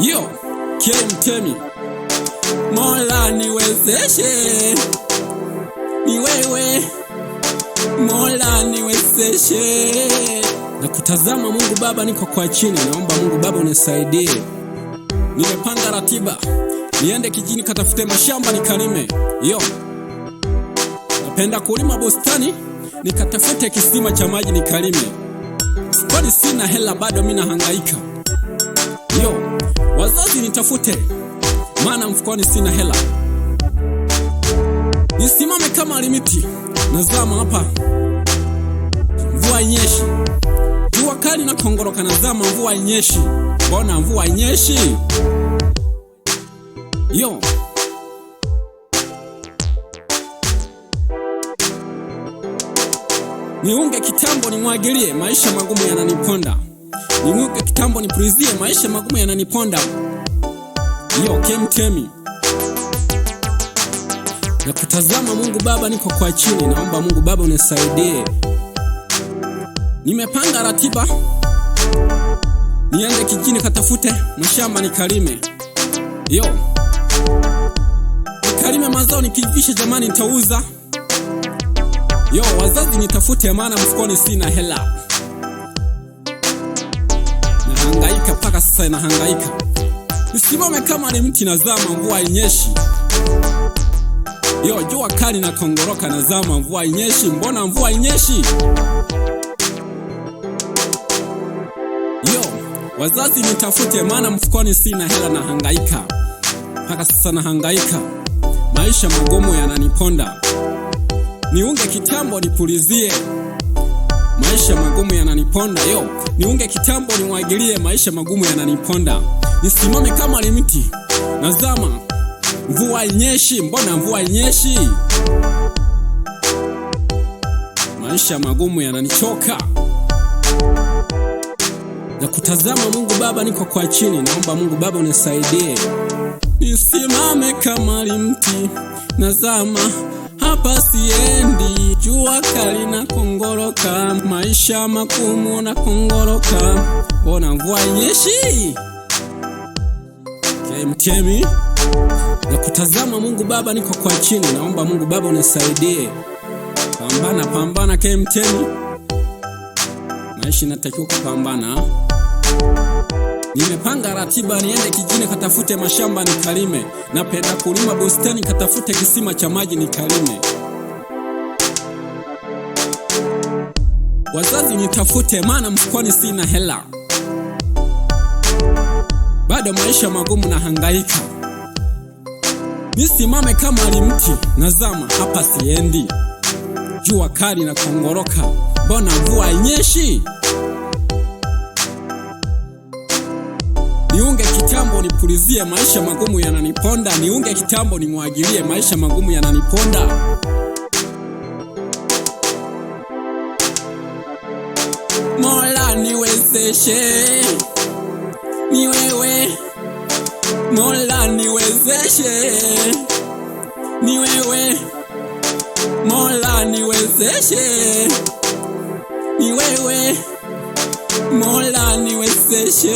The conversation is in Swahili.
Yo, Mtemi, Mola niwezeshe, ni wewe Mola niwezeshe. Na kutazama Mungu Baba, niko kwa chini, naomba Mungu Baba unisaidie. Nimepanga ratiba, niende kijini katafute mashamba nikalime. Yo, napenda kulima bustani, nikatafute kisima cha maji nikalime. Kwani sina hela bado mimi nahangaika. Yo, wazazi nitafute, maana mfukoni sina hela. Nisimame kama limiti, nazama hapa mvua inyeshi. Jua kali na kongoroka, nazama mvua inyeshi. Mbona mvua inyeshi? Yo, niunge kitambo nimwagilie, maisha magumu yananiponda. Niunge kitambo nipulizie, maisha magumu yananiponda. Yo, Mtemi, na kutazama Mungu Baba, niko kwa chini, naomba Mungu Baba unisaidie. Nimepanga ratiba, niende kijini katafute mashamba nikalime. Yo, nikalime mazao nikivisha, jamani nitauza. Yo, wazazi nitafute, maana mfukoni sina hela. Nahangaika paka sasa, nahangaika. Nisimame kama ni mti, nazama mvua inyeshi. Yo, jua kali na kongoroka, nazama mvua inyeshi. Mbona mvua inyeshi? Yo, wazazi nitafute, maana mfukoni sina hela, nahangaika paka sasa, nahangaika. Maisha magumu yananiponda. Niunge kitambo nipulizie, maisha magumu yananiponda. Yo, niunge kitambo nimwagilie, maisha magumu yananiponda. Nisimame kama limiti, nazama mvua inyeshi. Mbona mvua inyeshi? Maisha magumu yananichoka. Na kutazama Mungu Baba, niko kwa chini, naomba Mungu Baba unisaidie. Nisimame kama limiti, nazama hapa siendi. Jua kali na kongoroka, maisha magumu na kongoroka. Mbona mvua inyeshi? Mtemi, na kutazama Mungu Baba, niko kwa chini, naomba Mungu Baba unisaidie. Pambana, pambana Mtemi, maisha natakiwa kupambana. Nimepanga ratiba, niende kijini katafute mashamba nikalime. Napenda kulima bustani, katafute kisima cha maji nikalime. Wazazi nitafute, maana mfukoni sina hela. Bado maisha magumu nahangaika. Nisimame kama limiti, nazama hapa siendi. Jua kali na kongoroka, mbona mvua inyeshi? Niunge kitambo nipulizie, maisha magumu yananiponda. Niunge kitambo nimwagilie, maisha magumu yananiponda. Mola niwezeshe, ni wewe Mola niwezeshe, ni wewe Mola niwezeshe, ni wewe Mola niwezeshe.